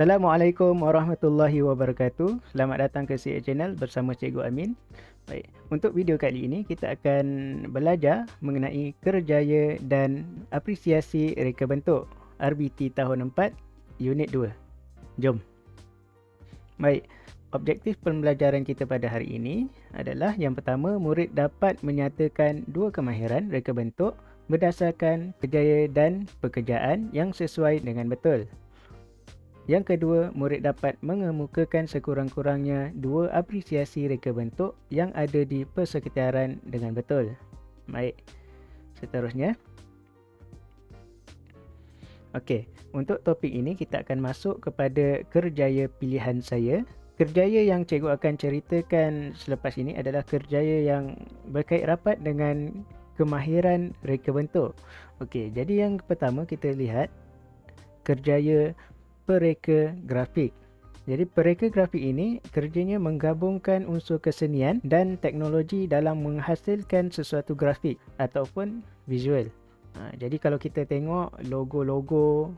Assalamualaikum warahmatullahi wabarakatuh. Selamat datang ke CA Channel bersama Cikgu Amin. Baik, untuk video kali ini kita akan belajar mengenai kerjaya dan apresiasi reka bentuk RBT tahun 4 unit 2. Jom. Baik, objektif pembelajaran kita pada hari ini adalah yang pertama, murid dapat menyatakan dua kemahiran reka bentuk berdasarkan kerjaya dan pekerjaan yang sesuai dengan betul. Yang kedua, murid dapat mengemukakan sekurang-kurangnya dua apresiasi reka bentuk yang ada di persekitaran dengan betul. Baik, seterusnya. Okey, untuk topik ini kita akan masuk kepada kerjaya pilihan saya. Kerjaya yang cikgu akan ceritakan selepas ini adalah kerjaya yang berkait rapat dengan kemahiran reka bentuk. Okey, jadi yang pertama kita lihat kerjaya pereka grafik. Jadi pereka grafik ini kerjanya menggabungkan unsur kesenian dan teknologi dalam menghasilkan sesuatu grafik ataupun visual. Jadi kalau kita tengok logo-logo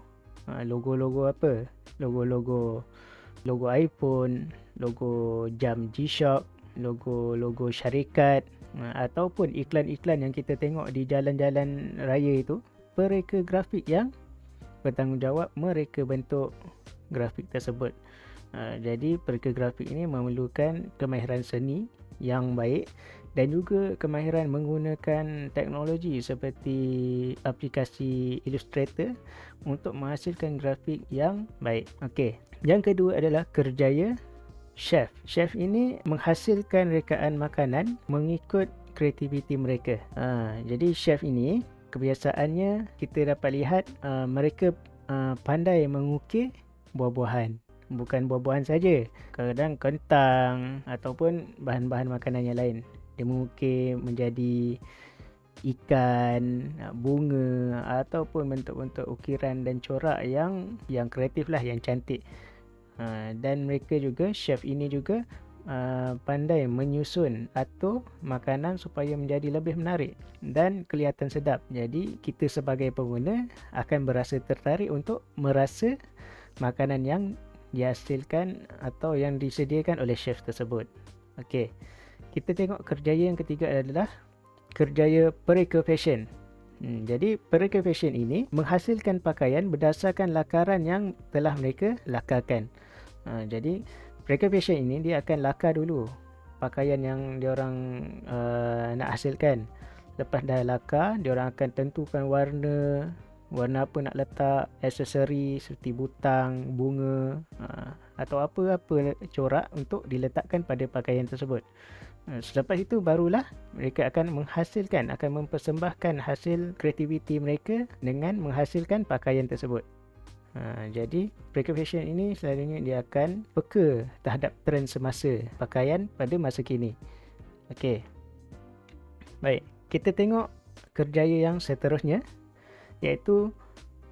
apa? Logo iPhone, logo jam G-Shock, logo syarikat, ataupun iklan-iklan yang kita tengok di jalan-jalan raya itu, pereka grafik yang bertanggungjawab mereka bentuk grafik tersebut. Jadi pereka grafik ini memerlukan kemahiran seni yang baik dan juga kemahiran menggunakan teknologi seperti aplikasi Illustrator untuk menghasilkan grafik yang baik. Okey, yang kedua adalah kerjaya chef. Chef ini menghasilkan rekaan makanan mengikut kreativiti mereka. Jadi chef ini kebiasaannya kita dapat lihat mereka pandai mengukir buah-buahan. Bukan buah-buahan saja, kadang kentang ataupun bahan-bahan makanan yang lain. Dia mengukir menjadi ikan, bunga ataupun bentuk-bentuk ukiran dan corak yang kreatif lah, yang cantik. Dan mereka juga, chef ini juga pandai menyusun atau makanan supaya menjadi lebih menarik dan kelihatan sedap. Jadi kita sebagai pengguna akan berasa tertarik untuk merasa makanan yang dihasilkan atau yang disediakan oleh chef tersebut. Okey, kita tengok kerjaya yang ketiga adalah kerjaya pereka fashion. Jadi pereka fashion ini menghasilkan pakaian berdasarkan lakaran yang telah mereka lakarkan. Jadi pereka fashion ini dia akan lakar dulu pakaian yang diorang nak hasilkan. Lepas dah lakar, diorang akan tentukan warna apa nak letak, aksesori seperti butang, bunga, atau apa-apa corak untuk diletakkan pada pakaian tersebut. Selepas itu barulah mereka akan mempersembahkan hasil kreativiti mereka dengan menghasilkan pakaian tersebut. Jadi pereka fashion ini selalunya dia akan peka terhadap trend semasa pakaian pada masa kini. Okey, baik, kita tengok kerjaya yang seterusnya, iaitu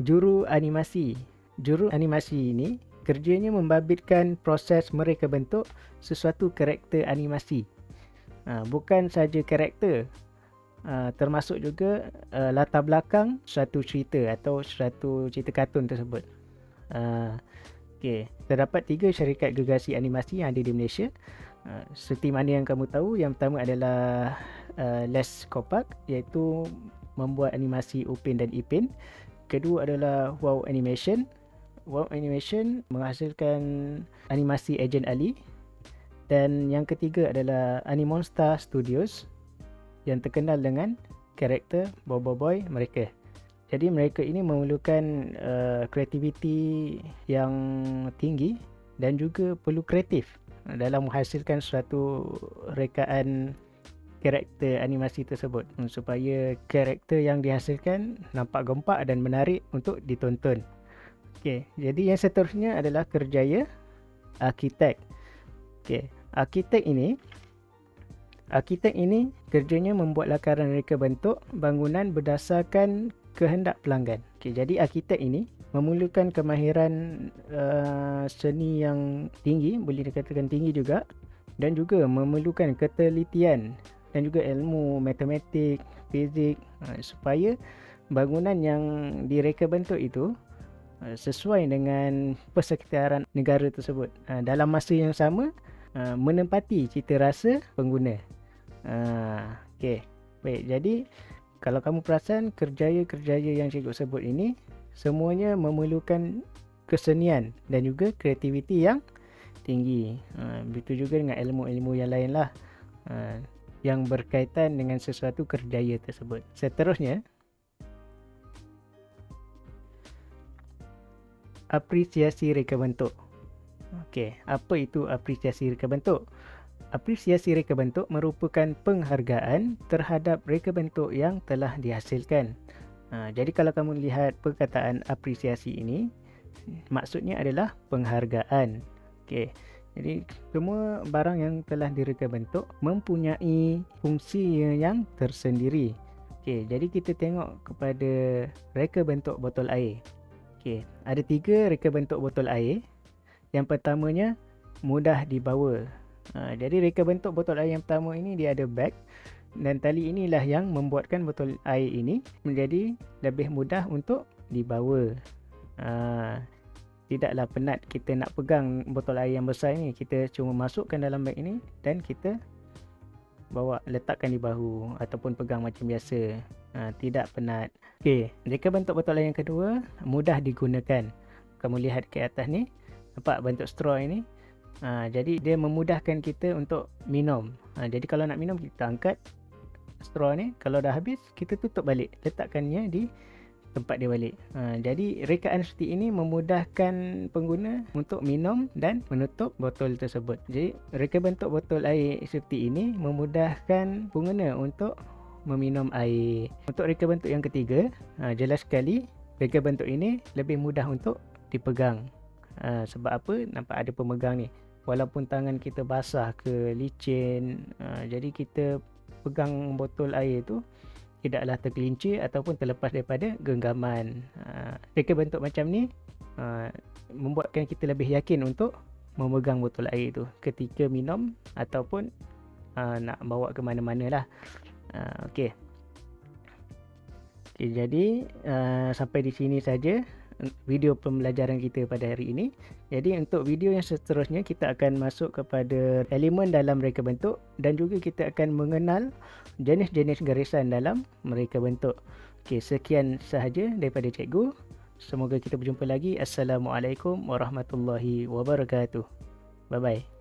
juru animasi. Juru animasi ini kerjanya membabitkan proses mereka bentuk sesuatu karakter animasi. Bukan saja karakter, termasuk juga latar belakang suatu cerita atau suatu cerita kartun tersebut. Okey, terdapat 3 syarikat gergasi animasi yang ada di Malaysia. Seperti mana yang kamu tahu, yang pertama adalah Les Kopak, iaitu membuat animasi Upin dan Ipin. Kedua adalah Wow Animation. Wow Animation menghasilkan animasi Ejen Ali. Dan yang ketiga adalah Animonstar Studios yang terkenal dengan karakter Bobo Boy mereka. Jadi mereka ini memerlukan kreativiti yang tinggi dan juga perlu kreatif dalam menghasilkan suatu rekaan karakter animasi tersebut supaya karakter yang dihasilkan nampak gempak dan menarik untuk ditonton. Okey, jadi yang seterusnya adalah kerjaya arkitek. Okey, arkitek ini kerjanya membuat lakaran reka bentuk bangunan berdasarkan kehendak pelanggan. Okey, jadi arkitek ini memerlukan kemahiran seni yang tinggi, boleh dikatakan tinggi juga, dan juga memerlukan ketelitian dan juga ilmu matematik, fizik, supaya bangunan yang direka bentuk itu sesuai dengan persekitaran negara tersebut. Dalam masa yang sama, menempati cita rasa pengguna. Okey. Baik, jadi kalau kamu perasan kerjaya-kerjaya yang cikgu sebut ini semuanya memerlukan kesenian dan juga kreativiti yang tinggi. Begitu juga dengan ilmu-ilmu yang lain lah, yang berkaitan dengan sesuatu kerjaya tersebut. Seterusnya, apresiasi reka bentuk. Okey, apa itu apresiasi reka bentuk? Apresiasi reka bentuk merupakan penghargaan terhadap reka bentuk yang telah dihasilkan. Jadi kalau kamu lihat perkataan apresiasi ini, maksudnya adalah penghargaan. Okey. Jadi semua barang yang telah direka bentuk mempunyai fungsi yang tersendiri. Okey, jadi kita tengok kepada reka bentuk botol air. Okey, ada 3 reka bentuk botol air. Yang pertamanya mudah dibawa. Jadi reka bentuk botol air yang pertama ini dia ada bag, dan tali inilah yang membuatkan botol air ini menjadi lebih mudah untuk dibawa. Tidaklah penat kita nak pegang botol air yang besar ini. Kita cuma masukkan dalam beg ini dan kita bawa, letakkan di bahu ataupun pegang macam biasa. Tidak penat. Okey, reka bentuk botol air yang kedua mudah digunakan. Kamu lihat ke atas ni, nampak bentuk straw ini. Jadi dia memudahkan kita untuk minum. Jadi kalau nak minum, kita angkat straw ni, kalau dah habis kita tutup balik, letakkannya di tempat dia balik. Jadi rekaan seperti ini memudahkan pengguna untuk minum dan menutup botol tersebut. Jadi reka bentuk botol air seperti ini memudahkan pengguna untuk meminum air. Untuk reka bentuk yang ketiga, jelas sekali reka bentuk ini lebih mudah untuk dipegang. Sebab apa? Nampak ada pemegang ni. Walaupun tangan kita basah ke licin, jadi kita pegang botol air tu tidaklah tergelincir ataupun terlepas daripada genggaman. Reka bentuk macam ni membuatkan kita lebih yakin untuk memegang botol air tu ketika minum ataupun nak bawa ke mana-mana lah. Okey. Jadi sampai di sini saja video pembelajaran kita pada hari ini. Jadi untuk video yang seterusnya kita akan masuk kepada elemen dalam reka bentuk dan juga kita akan mengenal jenis-jenis garisan dalam reka bentuk. Okey, sekian sahaja daripada cikgu. Semoga kita berjumpa lagi. Assalamualaikum warahmatullahi wabarakatuh. Bye bye.